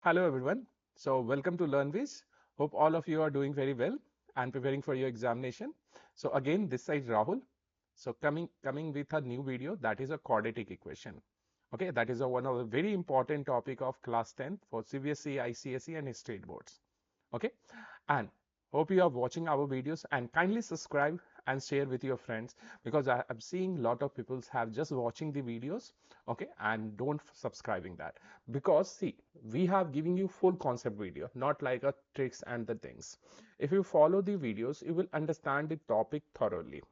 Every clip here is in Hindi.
Hello everyone. So welcome to LearnWizz. Hope all of you are doing very well and preparing for your examination. So again, this side Rahul. So coming with a new video, that is a quadratic equation. Okay, that is one of the very important topic of class 10 for CBSE, ICSE and state boards. Okay, and hope you are watching our videos and kindly subscribe and share with your friends, because I am seeing a lot of people have just watching the videos, okay, and don't subscribing that. Because see, we have giving you full concept video, not like a tricks and the things. If you follow the videos, you will understand the topic thoroughly.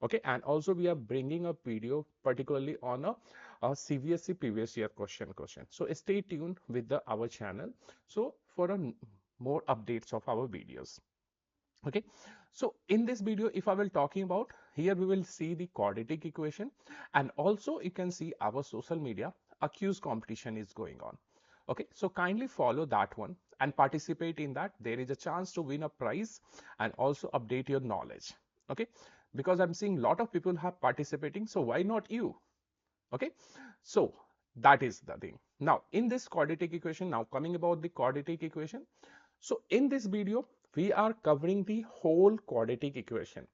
Okay, and also we are bringing a video particularly on a CBSE previous year question. So stay tuned with our channel. So for more updates of our videos. Okay, so in this video, if I will talking about here, we will see the quadratic equation, and also you can see our social media a quiz competition is going on. Okay, so kindly follow that one and participate in that. There is a chance to win a prize and also update your knowledge. Okay, because I'm seeing a lot of people have participating, so why not you? Okay, so that is the thing. Now in this quadratic equation, now coming about the quadratic equation, so in this video, we are covering the whole quadratic equation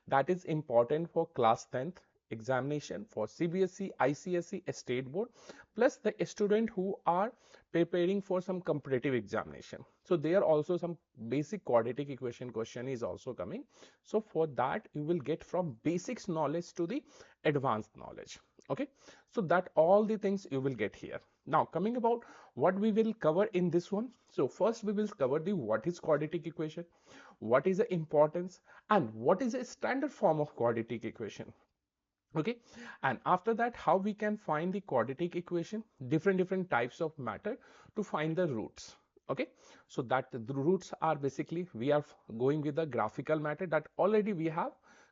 that is important for class 10th examination for CBSE, ICSE, state board, plus the student who are preparing for some competitive examination. So there are also some basic quadratic equation question is also coming. So for that, you will get from basics knowledge to the advanced knowledge. Okay, so that all the things you will get here. Now coming about what we will cover in this one. So first we will cover the what is quadratic equation, what is the importance, and what is a standard form of quadratic equation. Okay, and after that how we can find the quadratic equation, different types of method to find the roots. Okay, so that the roots are basically we are going with the graphical method that already we have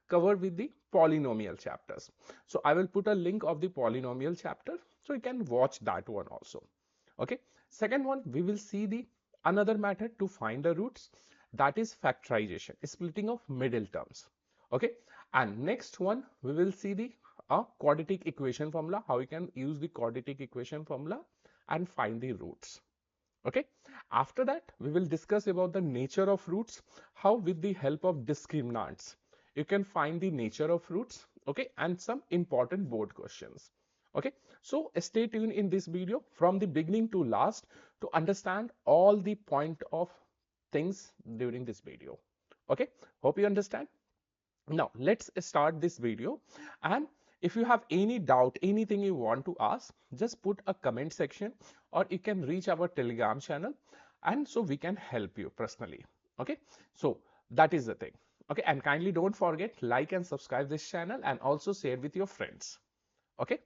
covered with the polynomial chapters. So I will put a link of the polynomial chapter so you can watch that one also. Okay, second one we will see the another method to find the roots, that is factorization, splitting of middle terms. Okay, and next one we will see the quadratic equation formula, how you can use the quadratic equation formula and find the roots. Okay, after that we will discuss about the nature of roots, how with the help of discriminants you can find the nature of roots. Okay, and some important board questions. Okay, so stay tuned in this video from the beginning to last to understand all the point of things during this video. Okay, hope you understand. Now let's start this video, and if you have any doubt, anything you want to ask, just put a comment section or you can reach our Telegram channel, and so we can help you personally. Okay, so that is the thing. Okay, and kindly don't forget like and subscribe this channel and also share with your friends. Okay,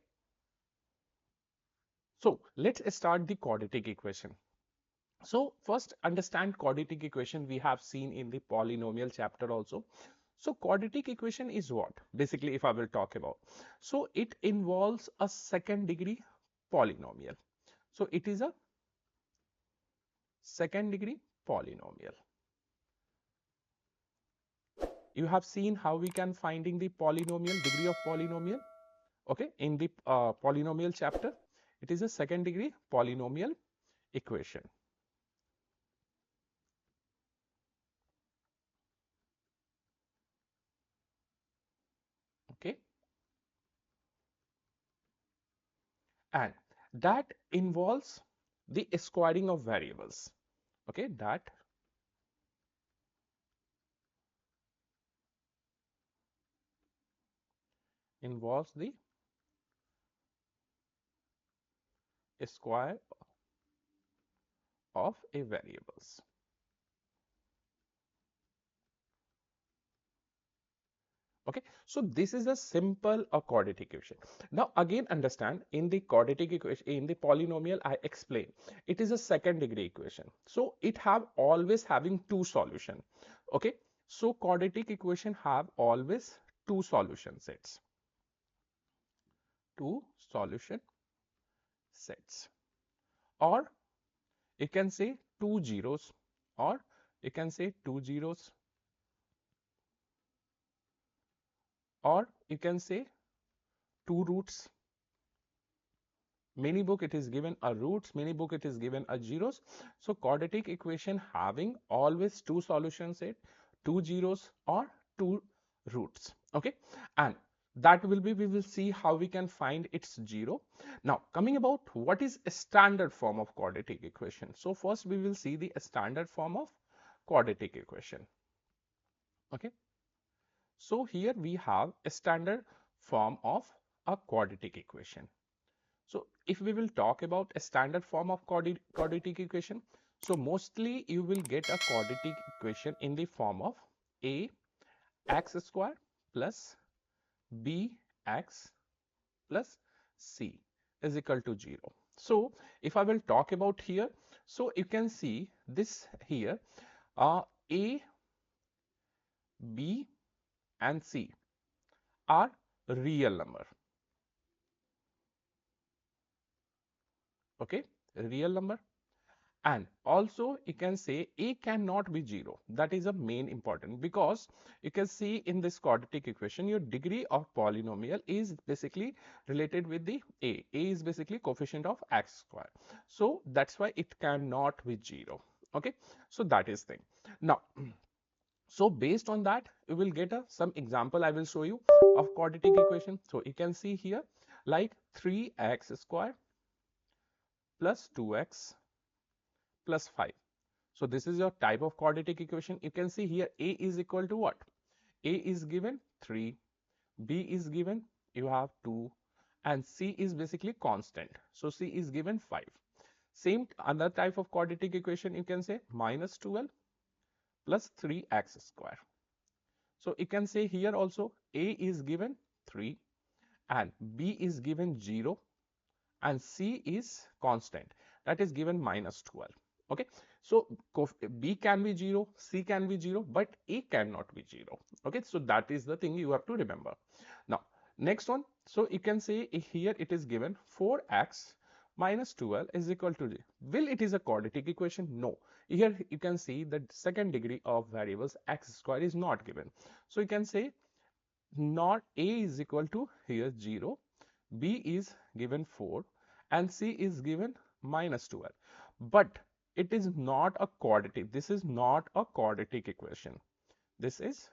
so let's start the quadratic equation. So first understand quadratic equation we have seen in the polynomial chapter also. So quadratic equation is what? Basically, if I will talk about, so it involves a second degree polynomial. So it is a second degree polynomial. You have seen how we can finding the polynomial, degree of polynomial. Okay, in the polynomial chapter, it is a second degree polynomial equation. Okay, and that involves the squaring of variables. Okay, that involves the square of a variables. Okay, so this is a simple quadratic equation. Now again understand, in the quadratic equation, in the polynomial I explained, it is a second degree equation, so it have always having two solution. Okay, so quadratic equation have always two solution sets, two solution sets, or you can say two zeros, or you can say two zeros, or you can say two roots, Many book it is given a roots, many book it is given a zeros. So quadratic equation having always two solution set, two zeros or two roots. Okay, and that will be, we will see how we can find its zero. Now coming about what is a standard form of quadratic equation. So first we will see the standard form of quadratic equation. Okay, so here we have a standard form of a quadratic equation. So if we will talk about a standard form of quadratic equation, so mostly you will get a quadratic equation in the form of a x square plus bx plus c is equal to 0. So if I will talk about here, so you can see this here, a, b and c are real number. Okay, real number. And also you can say a cannot be 0. That is a main important, because you can see in this quadratic equation your degree of polynomial is basically related with the a. A is basically coefficient of x square. So that's why it cannot be 0. Okay, so that is thing. Now so based on that you will get some example I will show you of quadratic equation. So you can see here like 3x square plus 2x plus 5. So this is your type of quadratic equation. You can see here a is equal to what? A is given 3, b is given you have 2, and c is basically constant. So c is given 5. Same other type of quadratic equation you can say minus 12 plus 3x square. So you can say here also a is given 3 and b is given 0 and c is constant, that is given minus 12. Okay, so b can be 0, c can be 0, but a cannot be 0. Okay, so that is the thing you have to remember. Now next one, so you can say here it is given 4x minus 12 is equal to 0. Will it is a quadratic equation? No. Here you can see that second degree of variables x square is not given. So you can say not a is equal to here 0, b is given 4 and c is given minus 12, but it is not a quadratic. This is not a quadratic equation. This is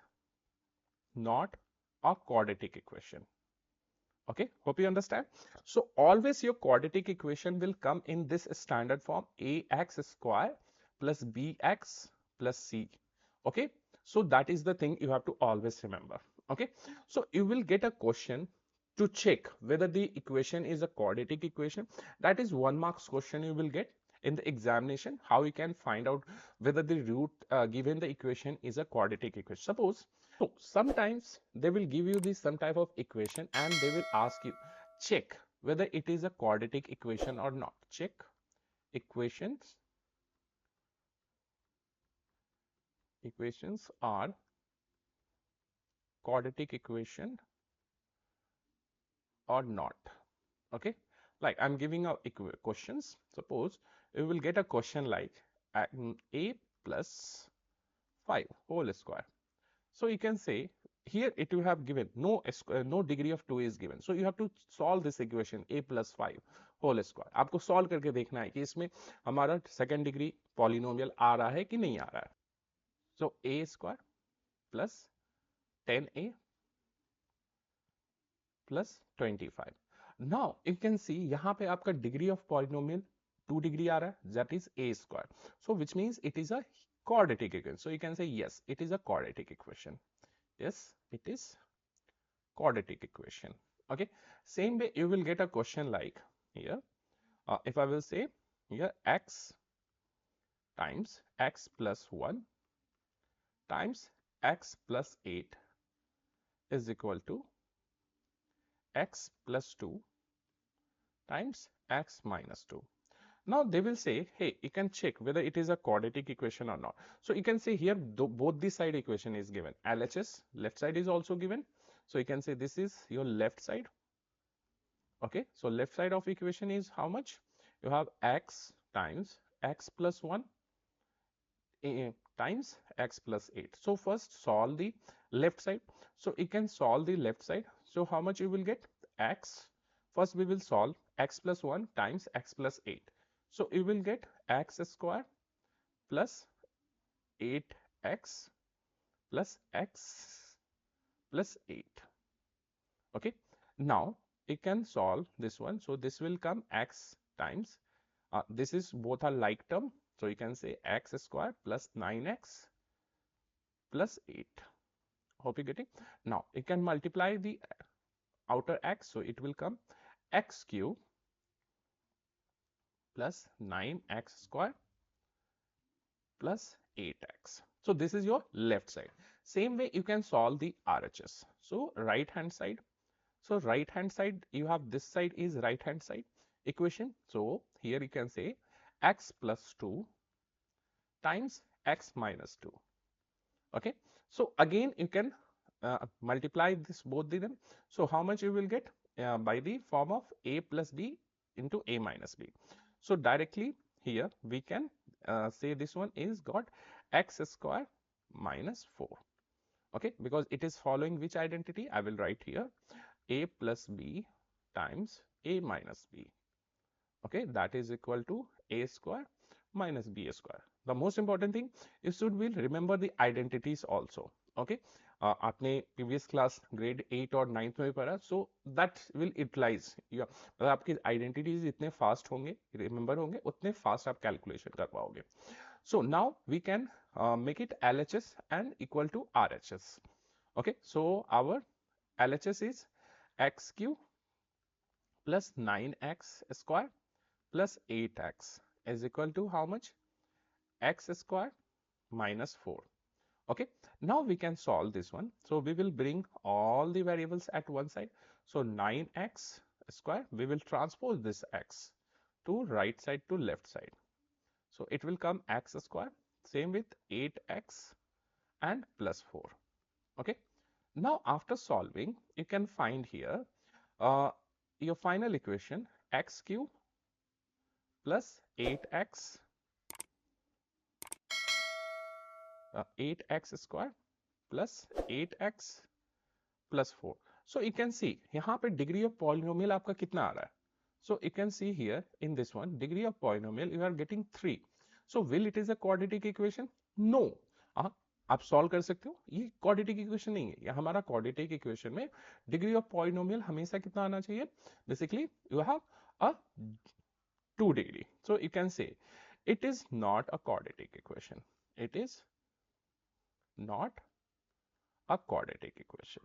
not a quadratic equation. Okay, hope you understand. So always your quadratic equation will come in this standard form ax square plus bx plus c. Okay, so that is the thing you have to always remember. Okay, so you will get a question to check whether the equation is a quadratic equation. That is 1 marks question you will get in the examination, how you can find out whether the root given the equation is a quadratic equation. Suppose, so sometimes they will give you this some type of equation and they will ask you check whether it is a quadratic equation or not. Check equations are quadratic equation or not. Okay, like I'm giving out questions. Suppose you will get a question like a plus 5 whole square. So you can say here it you have given no no degree of 2 is given. So you have to solve this equation a plus 5 whole square. आपको solve करके देखना है कि इसमें हमारा second degree polynomial आ रहा है कि नहीं आ रहा है. So a square plus 10a plus 25. Now you can see यहाँ पे आपका degree of polynomial 2 degree आ रहा है, that is a square. So which means it is a quadratic equation. So you can say yes, it is a quadratic equation. Yes, it is quadratic equation. Okay, same way you will get a question like here, if I will say here x times x plus 1 times x plus 8 is equal to x plus 2 times x minus 2. Now they will say, hey, you can check whether it is a quadratic equation or not. So you can say here both the side equation is given. LHS left side is also given. So you can say this is your left side. Okay, so left side of equation is how much? You have x times x plus 1 times x plus 8. So first solve the left side. So you can solve the left side. So how much you will get? X. First we will solve x plus 1 times x plus 8. So you will get x square plus 8x plus x plus 8. Okay, now you can solve this one. So this will come x times, this is both are like term, so you can say x square plus 9x plus 8. Hope you're getting. Now you can multiply the outer x, so it will come x cube plus 9x square plus 8x. So this is your left side. Same way you can solve the RHS. So right hand side. So right hand side, you have this side is right hand side equation. So here you can say x plus 2 times x minus 2. Okay. So again you can multiply this both of them. So how much you will get by the form of a plus b into a minus b. So directly here we can say this one is got x square minus 4. Okay, because it is following which identity? I will write here a plus b times a minus b. Okay, that is equal to a square minus b square. The most important thing is should we remember the identities also. Okay, आपने previous class grade 8 और 9th में पढ़ा, so that will utilize या मतलब आपकी identities जितने fast होंगे remember होंगे उतने fast आप calculation कर पाओगे. So now we can make it LHS and equal to RHS. Okay, so our LHS is x cube plus 9x square plus 8x is equal to how much? X square minus 4. Okay, now we can solve this one. So we will bring all the variables at one side. So 9x square, we will transpose this x to right side to left side. So it will come x square, same with 8x and plus 4. Okay, now after solving, you can find here your final equation x cube plus 8x 8x square plus 8x plus 4. So you can see यहाँ पे degree of polynomial आपका कितना आ रहा है? So you can see here in this one degree of polynomial you are getting 3. So will it is a quadratic equation? No. आप solve कर सकते हो, ये quadratic equation नहीं है. ये हमारा quadratic equation में degree of polynomial हमेशा कितना आना चाहिए? Basically you have a 2 degree. So you can say it is not a quadratic equation. It is not a quadratic equation.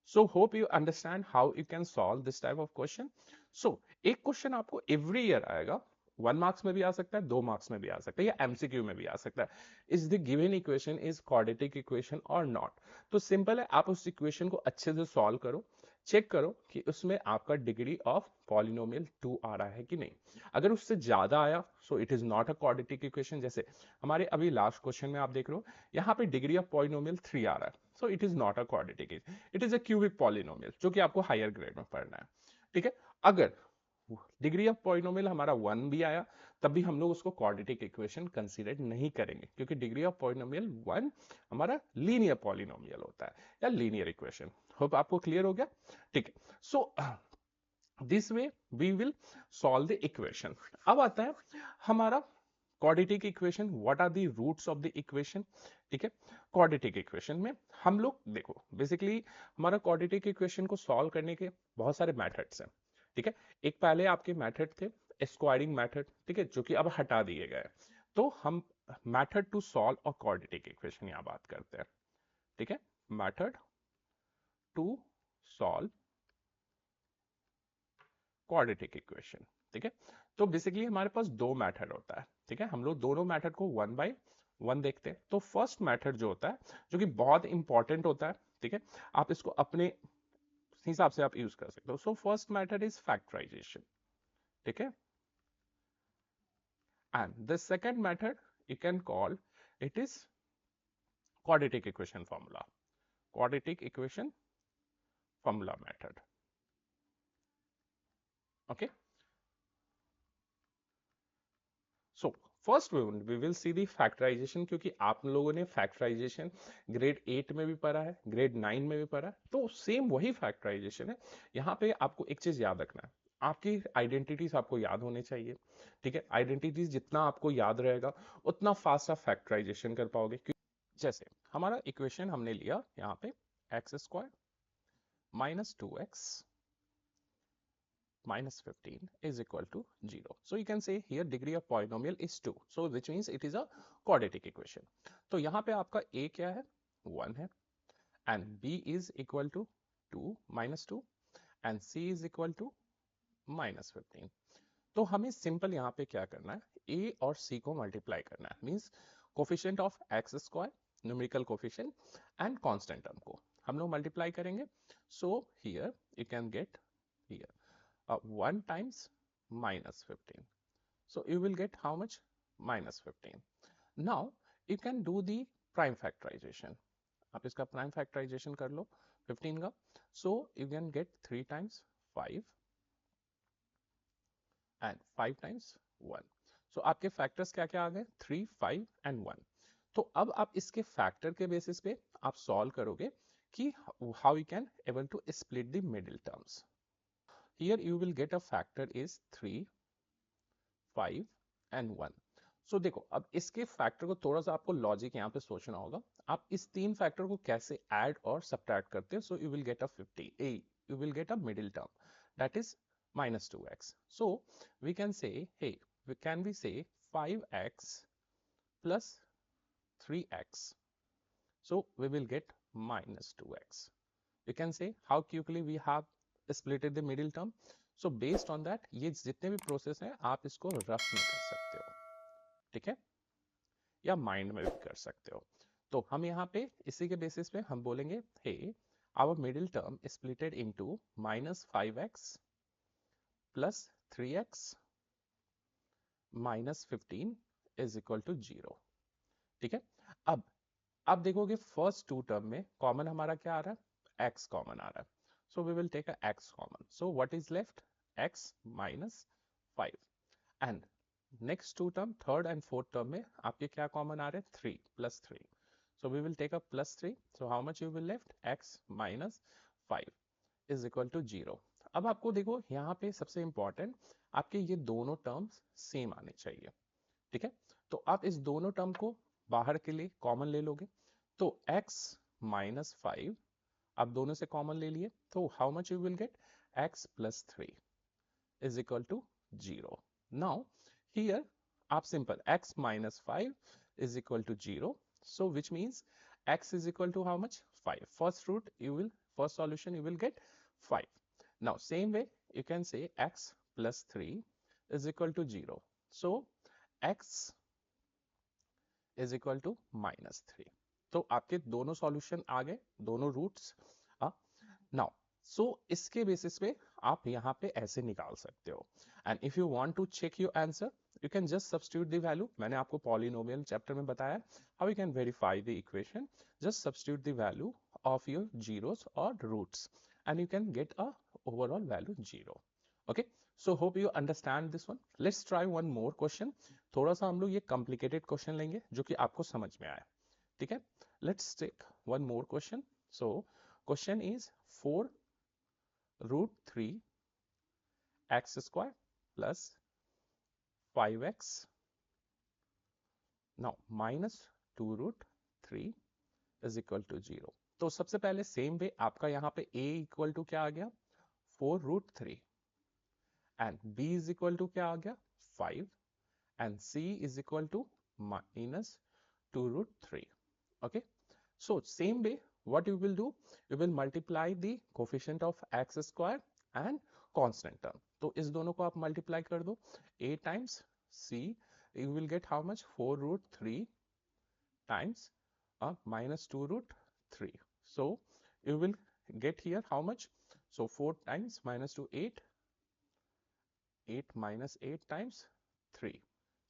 So hope you understand how you can solve this type of question. So एक क्वेश्चन आपको every year आएगा, 1 marks में भी आ सकता है, 2 marks में भी आ सकता है, या MCQ में भी आ सकता है. Is the given equation is quadratic equation or not? तो सिंपल है, आप उस इक्वेशन को अच्छे से सॉल्व करो, चेक करो कि उसमें आपका डिग्री ऑफ पॉलिनोमियल 2 आ रहा है कि नहीं. अगर उससे ज्यादा आया so it is not a quadratic equation. जैसे हमारे अभी लास्ट क्वेश्चन में आप देख रहे हो यहाँ पे डिग्री ऑफ पॉलिनोमियल 3 आ रहा है, so it is not a quadratic, it is a cubic polynomial जो कि आपको हायर ग्रेड में पढ़ना है. ठीक है, अगर डिग्री ऑफ पॉलिनोमियल हमारा 1 भी आया तब भी हम लोग उसको क्वाड्रेटिक इक्वेशन कंसीडर नहीं करेंगे, क्योंकि डिग्री ऑफ पॉलिनोमियल 1 हमारा लीनियर पॉलिनोमियल होता है या लीनियर इक्वेशन. होप आपको क्लियर हो गया. ठीक है, so this way we will solve the equation. अब आता है हमारा quadratic equation. What are the roots of the equation? ठीक है, क्वाड्रेटिक इक्वेशन में हम लोग देखो बेसिकली हमारा क्वाड्रेटिक इक्वेशन को सॉल्व करने के बहुत सारे मेथड्स हैं. ठीक है, एक पहले आपके मेथड थे स्क्वायरिंग मेथड, ठीक है, जो कि अब हटा दिए गए. तो हम method to solve a quadratic equation यहां बात करते हैं. ठीक है, method to solve quadratic equation. ठीक है, तो बेसिकली हमारे पास दो मेथड होता है. ठीक है, हम लोग दोनों मेथड को 1 बाय 1 देखते हैं. तो फर्स्ट मेथड जो होता है जो कि बहुत इंपॉर्टेंट होता है, ठीक है, आप इसको अपने हिसाब से आप यूज कर सकते हो. So first method is factorisation. ठीक है, and the second method you can call it is quadratic equation formula. Quadratic equation formula method. Okay, so first we will see the factorisation, क्योंकि आप लोगों ने फैक्टराइजेशन ग्रेड 8 में भी पढ़ा है, ग्रेड 9 में भी पढ़ा है, तो सेम वही फैक्टराइजेशन है. यहाँ पे आपको एक चीज याद रखना है, आपकी आइडेंटिटीज आपको याद होने चाहिए, ठीक है। आइडेंटिटीज जितना आपको याद रहेगा उतना फास्ट आप फैक्टराइजेशन कर पाओगे। जैसे हमारा इक्वेशन हमने लिया यहाँ पे x square minus 2x minus 15 is equal to 0. So you can say here degree of polynomial is 2. So which means it is a quadratic equation. तो यहाँ पे आपका a क्या है 1 है and b is equal to 2 minus 2 and c is equal to minus 15. तो हमें सिंपल यहाँ पे क्या करना है a और c को मल्टीप्लाई करना है means coefficient of x square numerical coefficient and constant term को हम लोग मल्टीप्लाई करेंगे. So here you can get here 1 times minus 15. So you will get how much? Minus 15. Now you can do the prime factorization. आप इसका prime factorization कर लो 15 का. So you can get 3 times 5 and 5 times 1. So आपके factors क्या क्या आ गए? 3, 5 and 1. तो अब आप इसके factor के basis पे आप solve करोगे कि how you can able to split the middle terms. Here you will get a factor is 3, 5 and 1. So देखो अब इसके फैक्टर को थोड़ा सा आपको लॉजिक यहाँ पे सोचना होगा. आप इस तीन फैक्टर को कैसे ऐड और सब्ट्रैक्ट करते हो. सो you will get a 50 you will get a middle term that is minus 2x. So we can say hey we say 5x plus 3x. So we will get minus 2x. You can say how quickly we have splitted the middle term. So based on that ये जितने भी प्रोसेस हैं आप इसको रफ में कर सकते हो, ठीक है, या माइंड में भी कर सकते हो. तो हम यहाँ पे इसी के बेसिस पे हम बोलेंगे हे our middle term is splitted into minus 5x plus 3x minus 15 is equal to 0. ठीक है. अब देखोगे फर्स्ट टू टर्म में कॉमन हमारा क्या आ रहा है, x कॉमन आ रहा है. So we will take a x common. So what is left? X minus 5. And next two term, third and fourth term में आपके क्या common आ रहे हैं? 3 plus 3. So we will take a plus 3. So how much you will left? X minus 5 is equal to 0. अब आपको देखो यहाँ पे सबसे important आपके ये दोनों terms same आने चाहिए, ठीक है. तो आप इस दोनों term को बाहर के लिए common ले लोगे. तो x minus 5 आप दोनों से कॉमन ले लिए तो how much you will gate x plus 3 is equal to 0. Now here आप simple x minus 5 is equal to 0. So which means x is equal to how much? 5. First solution you will get 5. Now same way you can say x plus 3 is equal to 0. So x is equal to minus 3. तो आपके दोनों सॉल्यूशन आ गए, दोनों रूट्स. नाउ सो इसके बेसिस पे आप यहाँ पे ऐसे निकाल सकते हो. And if you want to check your answer you can just substitute the value. मैंने आपको पॉलिनोमियल चैप्टर में बताया how you can verify the equation. Just substitute the value of your zeros और roots and you can get a overall value 0. Okay, so hope you understand this one. Let's try one more question. थोड़ा सा हम लोग ये कॉम्प्लिकेटेड क्वेश्चन लेंगे जो कि आपको समझ में आए, ठीक है. Let's take one more question. So question is 4 root 3 x square plus 5x now minus 2 root 3 is equal to 0. तो सबसे पहले सेम वे आपका यहाँ पे a इक्वल टू क्या आ गया 4 root 3 and b is equal to क्या आ गया 5 and c is equal to minus 2 root 3. Okay, so same way what you will do, you will multiply the coefficient of x square and constant term. तो इस दोनों को आप multiply कर दो. a times c you will get how much 4 root 3 times minus 2 root 3. So you will get here how much, so 4 times minus 2 8 minus 8 times 3.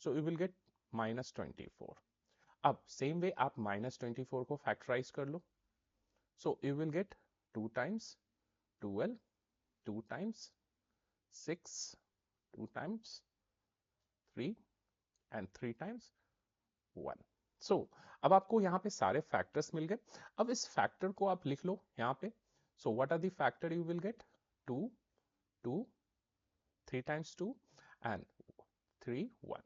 So you will get minus 24. अब सेम वे आप minus 24 को फैक्टराइज कर लो. So you will get 2 times 12, 2 times 6, 2 times 3 and 3 times 1. So अब आपको यहाँ पे सारे फैक्टर्स मिल गए. अब इस फैक्टर को आप लिख लो यहाँ पे. So what are the factor you will get? 2, 2, 3 times 2 and 3 1।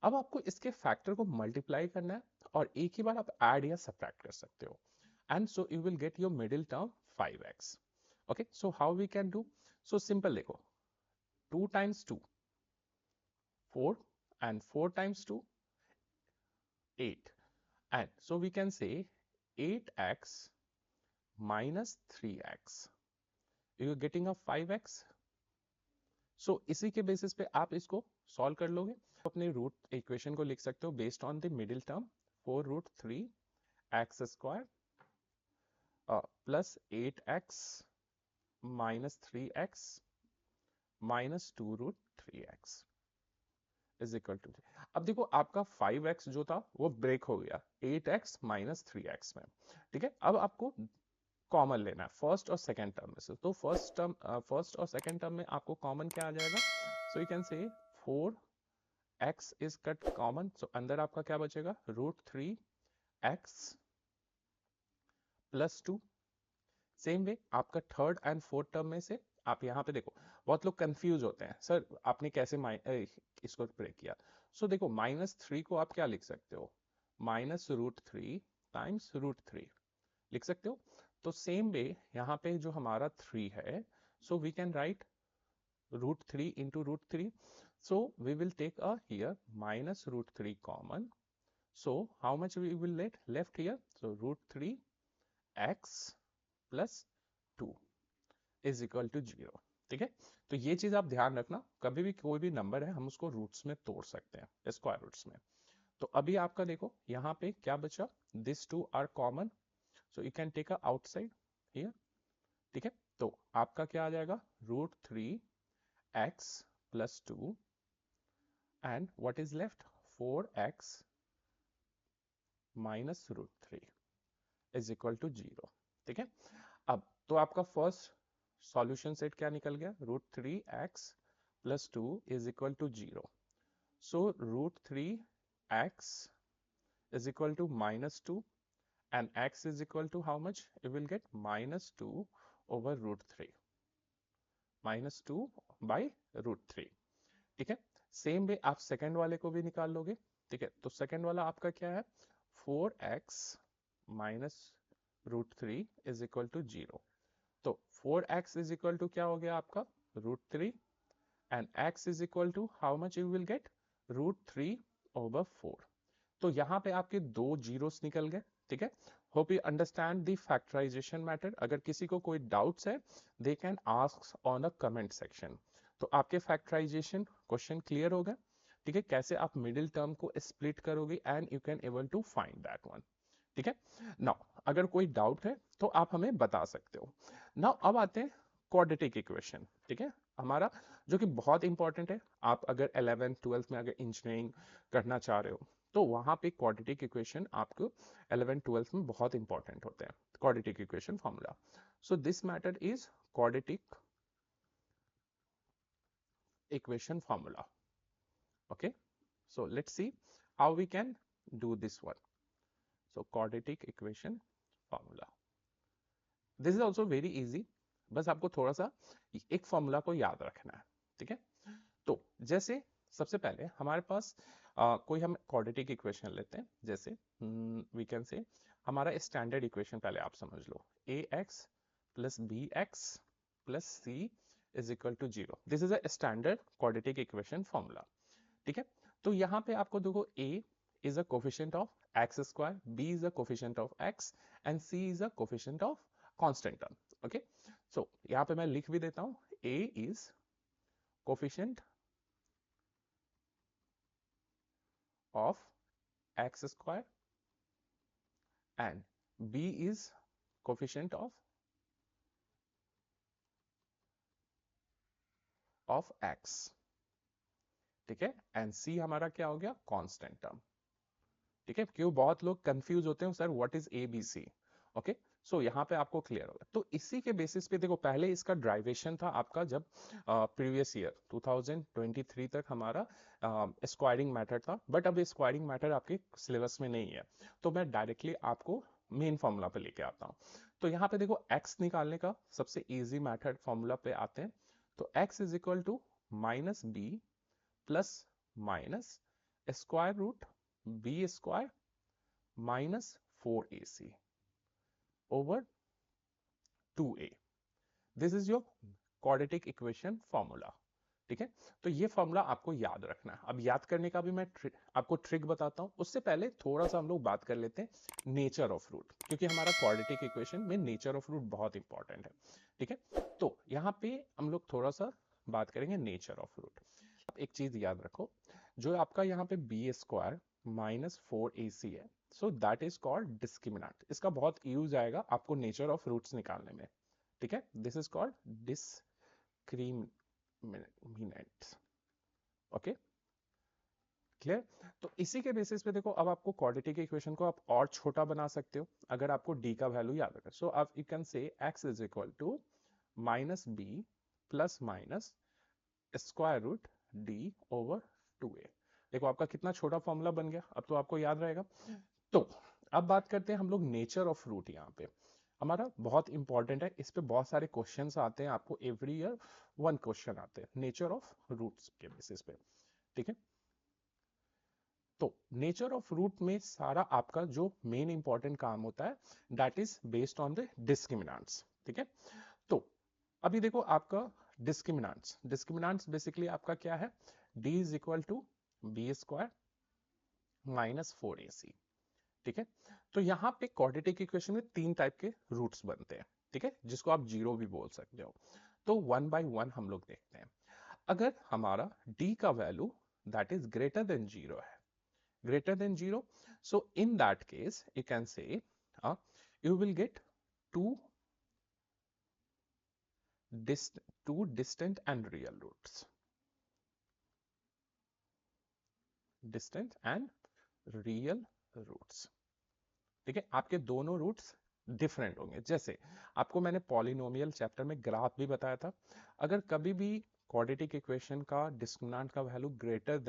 अब आपको इसके फैक्टर को मल्टीप्लाई करना है और एक ही बार आप ऐड या सब्ट्रैक्ट कर सकते हो, and so you will get your middle term 5x। Okay, so how we can do? So simple, देखो 2 times 2 4 and 4 times 2 8, and so we can say 8x minus 3x, you're getting a 5x। so इसी के बेसिस पे आप इसको सॉल्व कर लोगे, अपने रूट इक्वेशन को लिख सकते हो based on the middle term 4 root 3 x square plus 8x minus 3x minus 2 root 3x is equal to. अब देखो आपका 5x जो था वो ब्रेक हो गया 8x माइनस 3x में, ठीक है। अब आपको कॉमन लेना है फर्स्ट और सेकंड टर्म में से, तो फर्स्ट और सेकंड टर्म में आपको कॉमन क्या आ जाएगा? सो यू कैन से 4x इज कट कॉमन, सो अंदर आपका क्या बचेगा? Root 3x plus 2। Same way आपका थर्ड एंड फोर्थ टर्म में से आप यहाँ पे देखो, बहुत लोग कंफ्यूज होते हैं, सर आपने कैसे इसको ब्रेक किया? सो देखो -3 को आप क्या लिख सकते हो? माइनस रूट 3 टाइम्स रूट 3 लिख सकते हो। तो सेम वे यहाँ पे जो हमारा 3 है, so we can write root 3 into root 3, so we will take a here minus root 3 common, so how much we will left here? So root 3 x plus 2 is equal to 0, ठीक है। तो ये चीज आप ध्यान रखना, कभी भी कोई भी नंबर है हम उसको रूट्स में तोड़ सकते हैं, स्क्वायर रूट्स में। तो अभी आपका देखो यहाँ पे क्या बचा? This two are common, so you can take a outside here, ठीक है। तो आपका क्या आ जाएगा? Root 3x plus 2 and what is left? 4x minus root 3 is equal to 0, ठीक है। अब तो आपका फर्स्ट सॉल्यूशन सेट क्या निकल गया? Root 3x plus 2 is equal to 0, so root 3x is equal to minus 2 and x is equal to how much? You will get minus 2 over root 3, minus 2 by root 3, ठीक है। सेम वे आप सेकंड वाले को भी निकाल लोगे, ठीक है। तो सेकंड वाला आपका क्या है? 4x minus root 3 is equal to 0, तो 4x इज इक्वल टू क्या हो गया आपका? Root 3 and x is equal to how much you will get? Root 3 over 4। तो यहाँ पे आपके दो जीरोस निकल गए, ठीक है। Hope you understand the factorization method. अगर किसी को कोई डाउट्स है, they can ask on a comment section. तो आपके फैक्टराइजेशन क्वेश्चन क्लियर हो गए, ठीक है। कैसे आप मिडिल टर्म को स्प्लिट करोगे and you can able to find that one, ठीक है। नाउ अगर कोई डाउट है तो आप हमें बता सकते हो। नाउ अब आते हैं क्वाड्रेटिक इक्वेशन, ठीक है, हमारा जो कि बहुत इंपॉर्टेंट है। आप अगर 11th 12th में अगर इंजीनियरिंग करना चाह रहे हो तो वहां पे क्वाड्रेटिक इक्वेशन आपको 11th 12th में बहुत इंपॉर्टेंट होते हैं, quadratic equation formula. So this matter is quadratic equation formula, okay, so let's see how we can do this one. So quadratic equation formula, this is also very easy, बस आपको थोड़ा सा एक फॉर्मूला को याद रखना है, ठीक है। तो जैसे सबसे पहले हमारे पास कोई हम क्वाड्रेटिक इक्वेशन लेते हैं, जैसे वी कैन से हमारा स्टैंडर्ड इक्वेशन पहले आप समझ लो, ax plus bx plus c is equal to 0। This is a standard quadratic equation formula, ठीक है। तो यहाँ पे आपको देखो a is a coefficient of x square, b is a coefficient of x and c is a coefficient of constant term, okay। so यहाँ पे मैं लिख भी देता हूँ, a is coefficient of x square and b is coefficient of x, ठीक है, एंड c हमारा क्या हो गया? कांस्टेंट टर्म, ठीक है। क्यों बहुत लोग कंफ्यूज होते हैं, sir what is A B C, okay. So यहाँ पे आपको क्लियर होगा। तो इसी के बेसिस पे देखो, पहले इसका ड्राइवेशन था आपका जब प्रीवियस ईयर 2023 तक हमारा स्क्वायरिंग मैथड था, बट अब स्क्वायरिंग मैथड आपके सिलेबस में नहीं है, तो मैं डायरेक्टली आपको मेन फॉर्मूला पे लेके आता हूँ। तो यहाँ पे देखो x निकालने का सबसे इजी मैथड फॉर्मूला पे आते हैं, तो x is equal to minus b plus minus square root b square minus 4ac over 2a. This is your quadratic equation formula. ठीक है, तो ये फॉर्मूला आपको याद रखना है। अब याद करने का भी मैं आपको ट्रिक बताता हूं। उससे पहले थोड़ा सा हम लोग बात कर लेते हैं नेचर ऑफ रूट, क्योंकि हमारा क्वाड्रेटिक इक्वेशन में नेचर ऑफ रूट बहुत इंपॉर्टेंट है। ठीक है, तो यहाँ पे हम लोग थोड़ा सा बात करेंगे नेचर ऑफ रूट। आप एक चीज याद रखो, जो आपका यहाँ पे बी स्क्वायर माइनस 4ac है, so that is called discriminant. इसका बहुत यूज आएगा आपको नेचर ऑफ रूट्स निकालने में। ठीक है, this is called discriminant. Okay, clear? तो इसी के बेसिस पे देखो, अब आपको क्वाड्रेटिक इक्वेशन को आप और छोटा बना सकते हो अगर आपको d का वैल्यू याद रखा। सो आप you can say x is equal to minus b plus minus square root d over 2a। देखो आपका कितना छोटा फॉर्मूला बन गया, अब तो आपको याद रहेगा। तो अब बात करते हैं हम लोग नेचर ऑफ रूट। यहाँ पे हमारा बहुत इंपॉर्टेंट है, इस पे बहुत सारे क्वेश्चंस आते हैं, आपको एवरी ईयर 1 क्वेश्चन आते हैं नेचर ऑफ रूट्स के बेसिस पे। ठीक है, तो नेचर ऑफ रूट में सारा आपका जो मेन इंपॉर्टेंट काम होता है that is based on the discriminants. ठीक है, तो अभी देखो आपका डिस्क्रिमिनेंट्स बेसिकली आपका क्या है, d is equal to b square minus 4ac। ठीक है, तो यहाँ पे क्वाड्रेटिक इक्वेशन में 3 टाइप के रूट्स बनते हैं। ठीक है, जिसको आप जीरो भी बोल सकते हो। तो 1 बाय 1 हम लोग देखते हैं। अगर हमारा d का value that is greater than zero है, greater than 0, so in that case you can say you will get two distant and real roots, distant and real roots। ठीक है, आपके दोनों रूट्स डिफरेंट होंगे। जैसे आपको मैंने पॉलिनोमियल चैप्टर में ग्राफ भी बताया था, अगर कभी भी क्वाड्रेटिक इक्वेशन का डिस्क्रिमिनेंट का वैल्यू ग्रेटर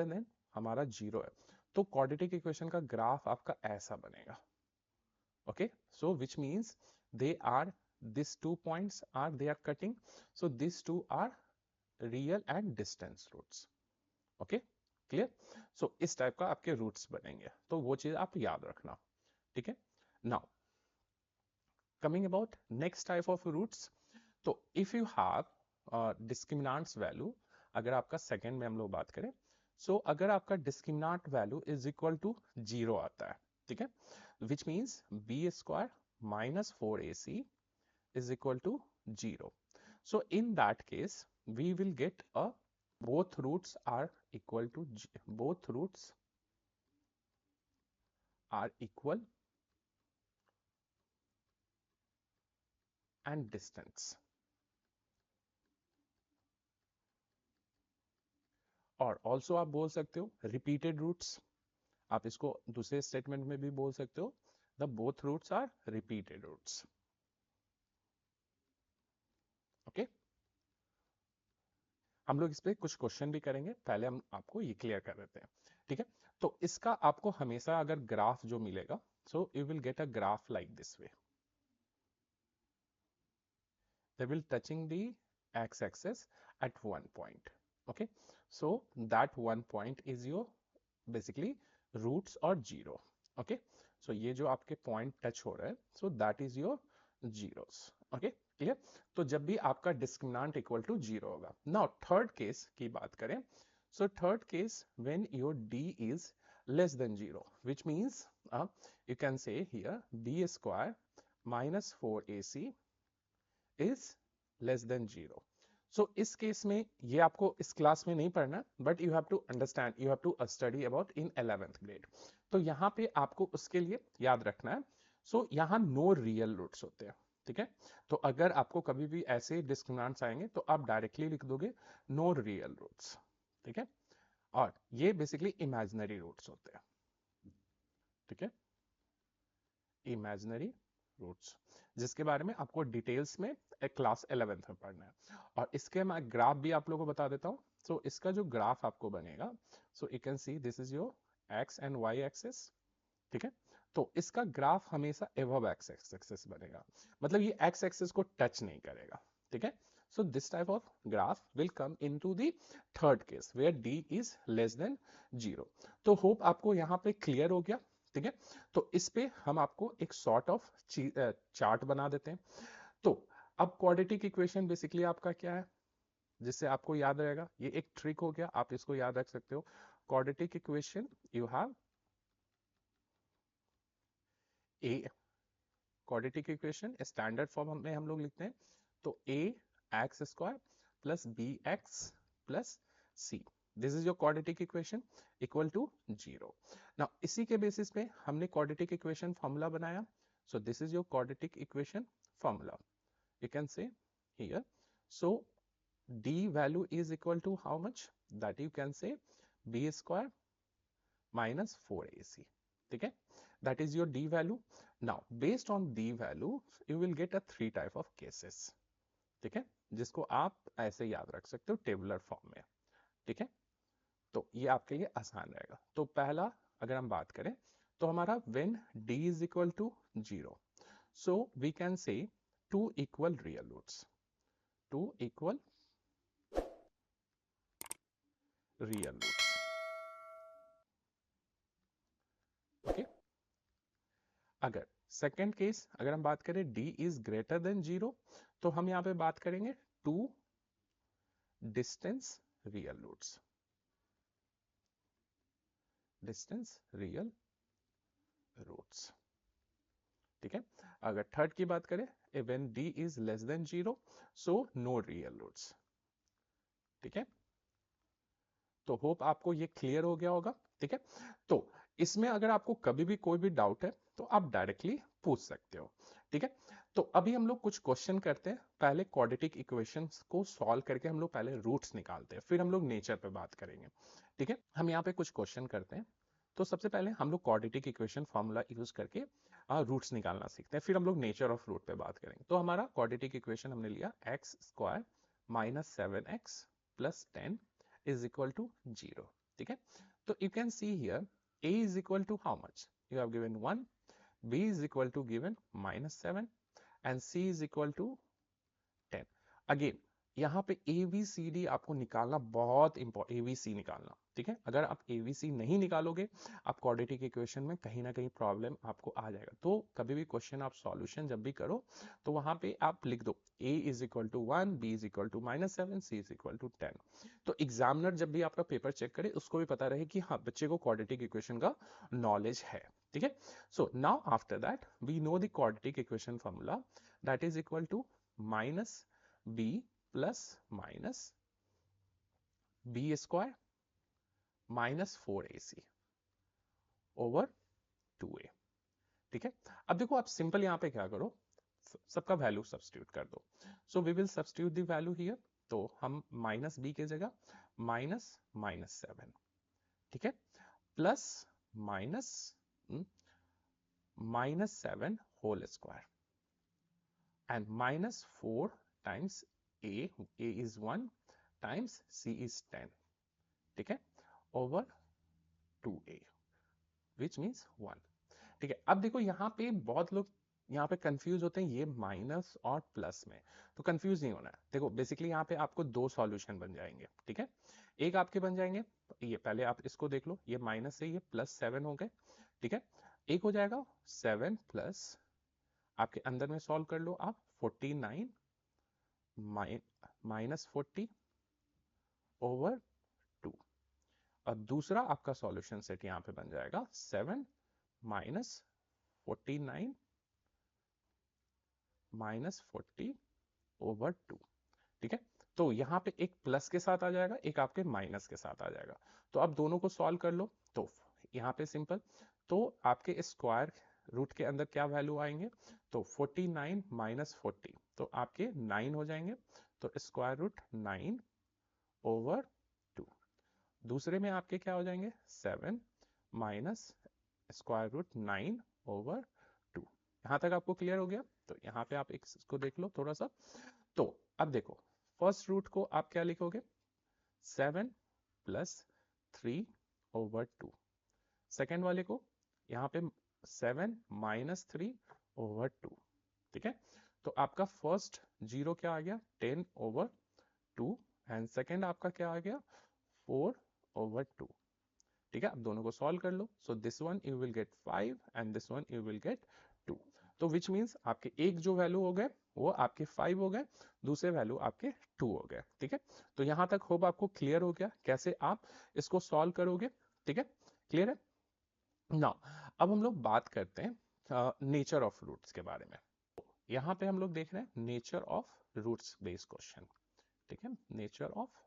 देन हमारा जीरो है, तो क्वाड्रेटिक इक्वेशन का ग्राफ आपका ऐसा बनेगा। Okay, so which means they are these 2 points are they are cutting, so these two are real and distance roots। Okay, clear? So इस टाइप का आपके रूट्स बनेंगे, तो वो चीज आप याद रखना। ठीक है, now coming about next type of roots. तो if you have discriminants value, अगर आपका सेकंड में हम लोग बात करें, सो अगर आपका discriminant value is equal to zero आता है, ठीक है, which means b square minus 4ac is equal to 0. So in that case, we will get a both roots are equal to both roots are equal and distance। और also आप बोल सकते हो repeated roots, आप इसको दूसरे स्टेटमेंट में भी बोल सकते हो, the both roots are repeated roots। Okay, हम लोग इस पे कुछ क्वेश्चन भी करेंगे, पहले हम आपको ये क्लियर कर देते हैं। ठीक है, तो इसका आपको हमेशा अगर ग्राफ जो मिलेगा, सो you will get a graph like this way, they will touching the x-axis at one point। okay, so that one point is your basically roots or zero। okay, so ये जो आपके पॉइंट टच हो रहा है, so that is your zeros। okay, clear? तो जब भी आपका डिस्क्रिमिनेंट इक्वल टू जीरो होगा। नाउ थर्ड केस की बात करें, so third case when your d is less than 0, which means you can say here b square minus 4ac is less than 0। so इस केस में ये आपको इस क्लास में नहीं पढ़ना, but you have to understand, you have to study about in 11th grade. तो यहाँ पे आपको उसके लिए याद रखना है, सो यहाँ नो रियल रूट्स होते हैं। ठीक है, तो अगर आपको कभी भी ऐसे डिस्क्रिमिनेंट्स आएंगे तो आप डायरेक्टली लिख दोगे नो रियल रूट्स। ठीक है, और ये बेसिकली इमेजिनरी रूट्स होते हैं। ठीक है, इमेजिनरी रूट्स, जिसके बारे में आपको डिटेल्स में क्लास 11th में पढ़ना है। और इसके मैं ग्राफ भी आप लोगों को बता देता हूँ। सो इसका जो ग्राफ आपको बनेगा, so you can see this is your x and y axis. ठीक है, तो इसका ग्राफ हमेशा एबव एक्स एक्सिस बनेगा, मतलब ये एक्स एक्सिस को टच नहीं करेगा। ठीक है, So this type of graph will come into the third case where d is less than 0. तो होप आपको यहाँ पे क्लियर हो गया, ठीक है। तो इस पे हम आपको एक सॉर्ट ऑफ चार्ट बना देते हैं। तो अब क्वाड्रेटिक इक्वेशन बेसिकली आपका क्या है, जिससे आपको याद रहेगा, ये एक ट्रिक हो गया, आप इसको याद रख सकते हो। Quadratic equation you have a, quadratic equation standard form में हम लोग लिखते हैं, तो a x square plus b x plus c, this is your quadratic equation equal to 0। Now इसी के बेसिस पे हमने क्वाड्रेटिक इक्वेशन फॉर्मूला बनाया, so this is your quadratic equation formula, you can say here. So d value is equal to how much, that you can say b square minus 4ac, ठीक है, that is your d value. Now based on d value you will get a 3 type of cases, ठीक है, जिसको आप ऐसे याद रख सकते हो टेबुलर फॉर्म में, ठीक है। तो ये आपके लिए आसान रहेगा। तो पहला अगर हम बात करें तो हमारा when d is equal to 0, so we can say two equal real roots, two equal real roots, okay। अगर सेकेंड केस अगर हम बात करें d is greater than 0, तो हम यहाँ पे बात करेंगे two distance real roots, distance real roots, ठीक है। अगर थर्ड की बात करें when d is less than 0, so no real roots, ठीक है। तो होप आपको ये क्लियर हो गया होगा, ठीक है। तो इसमें अगर आपको कभी भी कोई भी डाउट है तो आप डायरेक्टली पूछ सकते हो, ठीक है। तो अभी हम लोग कुछ क्वेश्चन करते हैं, पहले क्वाड्रेटिक इक्वेशंस को सॉल्व करके हम लोग पहले रूट्स निकालते हैं, फिर हम लोग नेचर पे बात करेंगे, ठीक है। हम यहाँ पे कुछ क्वेश्चन करते हैं। तो सबसे पहले हम लोग क्वाड्रेटिक इक्वेशन फॉर्मूला यूज करके रूट्स निकालना सीखते हैं, फिर हम लोग नेचर ऑफ रूट पे बात करेंगे। तो हमारा क्वाड्रेटिक इक्वेशन हमने लिया x square minus 7x plus 10 is equal to 0, ठीक है। तो you can see here a is equal to how much, you have given 1, b is equal to given minus 7 and c is equal to 10। Again यहाँ पे ABCD आपको निकालना बहुत इंपॉर्टेंट, ABC निकालना, ठीक है। अगर आप ABC नहीं निकालोगे आप क्वाड्रेटिक इक्वेशन में कहीं ना कहीं प्रॉब्लम आपको आ जाएगा। तो कभी भी क्वेश्चन आप सॉल्यूशन जब भी करो तो वहां पे आप लिख दो a is equal to 1, b is equal to minus 7, c is equal to 10। तो एग्जामिनर जब भी आपका पेपर चेक करे उसको भी पता रहे कि हाँ बच्चे को क्वाड्रेटिक इक्वेशन का नॉलेज है, ठीक है। So now after that we know the quadratic equation formula, that is equal to minus b plus minus b square minus 4ac over 2a, ठीक है। अब देखो आप सिंपल यहाँ पे क्या करो, सबका वैल्यू सब्स्टिट्यूट कर दो। So we will substitute the value here, तो हम माइनस बी की जगह माइनस माइनस 7, ठीक है, plus minus minus 7 whole square and minus 4 times a is 1 times c is 10, ठीक है, ओवर 2a which means 1, ठीक है। अब देखो यहाँ पे बहुत लोग यहाँ पे कंफ्यूज होते हैं ये माइनस और प्लस में, तो कंफ्यूज नहीं होना है। देखो बेसिकली यहाँ पे आपको दो सॉल्यूशन बन जाएंगे, ठीक है। एक आपके बन जाएंगे, ये पहले आप इसको देख लो, ये माइनस से ये प्लस 7 हो गए, ठीक है। एक हो जाएगा 7 प्लस आपके अंदर में सॉल्व कर लो आप 49 माइनस 40 ओवर 2, और दूसरा आपका सॉल्यूशन सेट यहाँ पे बन जाएगा 7 माइनस 49 माइनस 40 ओवर 2, ठीक है। तो यहाँ पे एक प्लस के साथ आ जाएगा, एक आपके माइनस के साथ आ जाएगा। तो आप दोनों को सॉल्व कर लो, तो यहाँ पे सिंपल, तो आपके स्क्वायर रूट के अंदर क्या वैल्यू आएंगे, तो 49 माइनस 40, तो आपके 9 हो जाएंगे, तो स्क्वायर रूट 9 ओवर 2। दूसरे में आपके क्या हो जाएंगे 7 माइनस स्क्वायर रूट 9 ओवर 2। यहां तक आपको क्लियर हो गया। तो यहाँ पे आप इसको देख लो थोड़ा सा। तो अब देखो फर्स्ट रूट को आप क्या लिखोगे 7 प्लस 3 ओवर 2, सेकेंड वाले को यहाँ पे 7 माइनस 3 ओवर 2, ठीक है। तो आपका फर्स्ट जीरो क्या आ गया 10/2 एंड सेकेंड आपका क्या आ गया 4/2। ठीक है, अब दोनों को सॉल्व कर लो। So this one you will get 5 and this one you will get 2। तो विच मीन्स आपके एक जो वैल्यू हो गए वो आपके 5 हो गए, दूसरे वैल्यू आपके 2 हो गए। ठीक है, तो यहां तक होप आपको क्लियर हो गया कैसे आप इसको सॉल्व करोगे। ठीक है, क्लियर है ना। अब हम लोग बात करते हैं नेचर ऑफ रूट्स के बारे में। यहाँ पे हम लोग देख रहे हैं nature of roots based question. ठीक है, नेचर ऑफ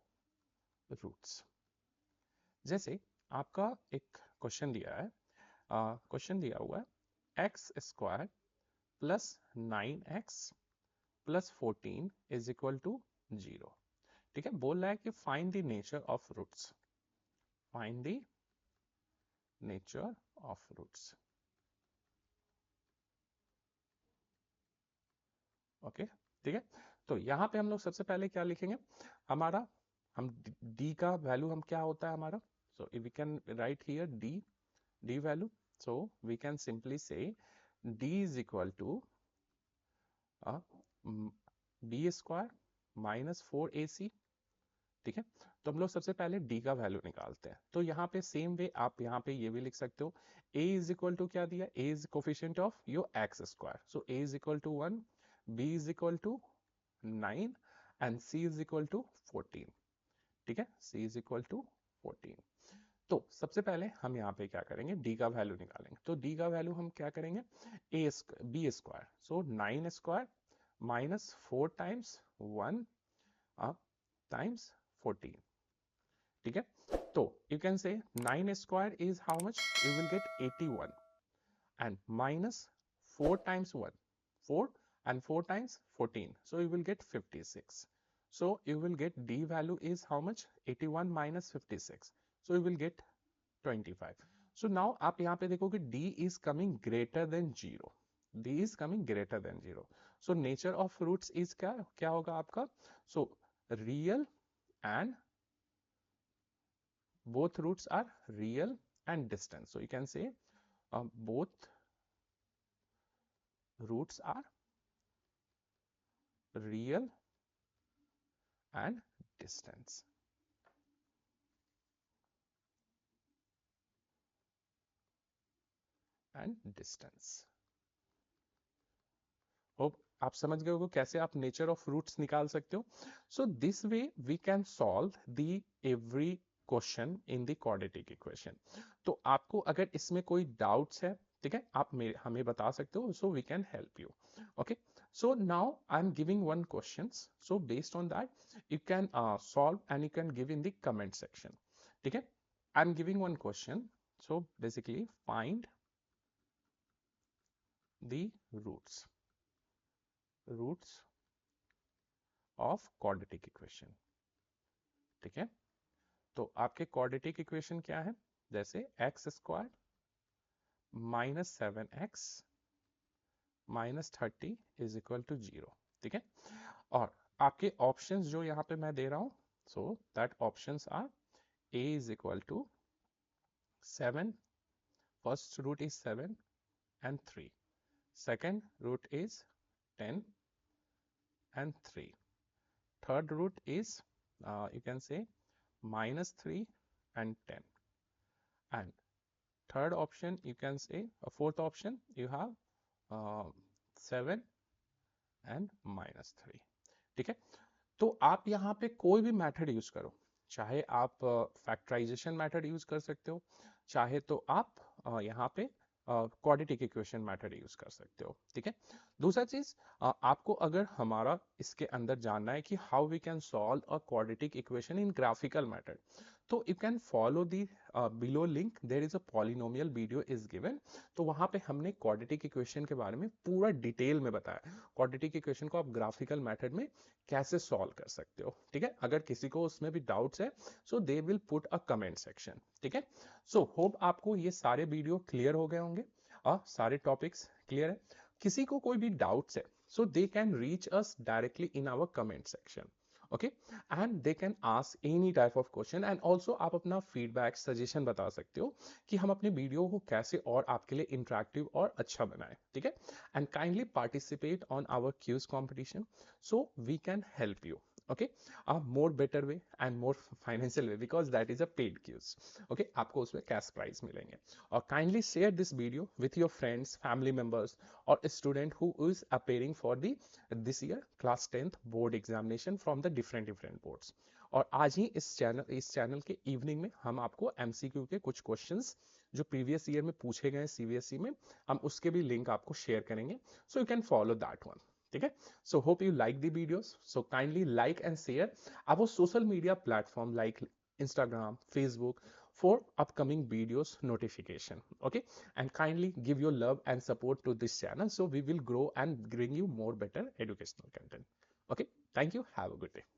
रूट्स। जैसे आपका एक क्वेश्चन दिया है, क्वेश्चन दिया हुआ है x² plus 9x plus 14 is equal to 0। ठीक है, बोल रहा है कि find the nature of roots, find the nature of roots. Okay, ठीक है, तो यहाँ पे हम लोग सबसे पहले क्या लिखेंगे, हमारा हम d का वैल्यू हम क्या होता है हमारा, so we can write here d value, so we can simply say d is equal to b² minus 4ac। ठीक है, तो हम लोग सबसे पहले d का वैल्यू निकालते हैं। तो यहाँ पे सेम वे आप यहाँ पे ये भी लिख सकते हो, a इज इक्वल टू क्या दिया, a is coefficient of your x², so a is equal to 1, b is equal to 9 and c is equal to 14। ठीक है, c इज इक्वल टू 14। तो सबसे पहले हम यहाँ पे क्या करेंगे, d का वैल्यू निकालेंगे। तो d का वैल्यू हम क्या करेंगे, b², सो 9² माइनस 4 टाइम्स 1 टाइम्स 14। ठीक है, तो यू कैन से 9² is how much, you will gate 81 and minus 4 times 1 4 and 4 times 14, so you will get 56. So you will get d value is how much, 81 minus 56, so you will get 25. So now आप यहाँ पे देखोगे d is coming greater than 0, d is coming greater than 0, so nature of roots is क्या होगा आपका, so real and both roots are real and distant, so you can say both roots are real and distance. And distance. Hope आप समझ गए हो कैसे आप नेचर ऑफ रूट्स निकाल सकते हो। So this way we can solve the every question in the quadratic equation. तो आपको अगर इसमें कोई डाउट्स है, ठीक है, आप हमें बता सकते हो, so we can help you. Okay, so now I am giving one question, so based on that you can solve and you can give in the comment section. ठीक है, I am giving one question, so basically find the roots of quadratic equation। ठीक है, तो आपके quadratic equation क्या है, जैसे x² minus 7x minus 30 is equal to 0। ठीक है, और आपके ऑप्शंस जो यहाँ पे मैं दे रहा हूं, so that options are a is equal to 7, first root is 7 and 3, second root is 10 and 3, third root is you can say minus 3 and 10, and third option you can say fourth option you have 7 and minus 3। ठीक है, तो आप यहाँ पे कोई भी मेथड यूज करो, चाहे आप फैक्टराइजेशन मेथड यूज कर सकते हो, चाहे तो आप यहाँ पे क्वाड्रेटिक इक्वेशन मेथड यूज कर सकते हो। ठीक है, दूसरा चीज आपको अगर हमारा इसके अंदर जानना है कि how we can solve a quadratic equation in graphical method, तो you can follow the below link, there is a polynomial video is given. तो वहां पे हमने क्वाड्रेटिक इक्वेशन के बारे में पूरा डिटेल में बताया, क्वाड्रेटिक इक्वेशन को आप ग्राफिकल मेथड में कैसे सॉल्व कर सकते हो। ठीक है, अगर किसी को उसमें भी डाउट्स है, so they will put a comment section. ठीक है, सो होप आपको ये सारे वीडियो क्लियर हो गए होंगे, सारे टॉपिक्स क्लियर है। किसी को कोई भी डाउट्स है, so they can reach us directly in our comment section. Okay, and they can ask any type of question, and also आप अपना फीडबैक सजेशन बता सकते हो कि हम अपने वीडियो को कैसे और आपके लिए इंटरेक्टिव और अच्छा बनाएं, ठीक है। And kindly participate on our quiz competition so we can help you, okay, a more better way and more financial way because that is a paid quiz, okay, आपको उसमें कैश प्राइज मिलेंगे। और kindly share this video with your friends, family members और student who is appearing for the this year class 10th board examination from the different boards. और आज ही इस चैनल के इवनिंग में हम आपको एमसीक्यू के कुछ क्वेश्चंस जो प्रीवियस ईयर में पूछे गए सीबीएसई में, हम उसके भी लिंक आपको शेयर करेंगे, सो you can follow that one, ठीक है। So hope you like the videos. So kindly like and share our social media platform like Instagram, Facebook for upcoming videos notification. Okay, and kindly give your love and support to this channel so we will grow and bring you more better educational content. Okay, thank you. Have a good day.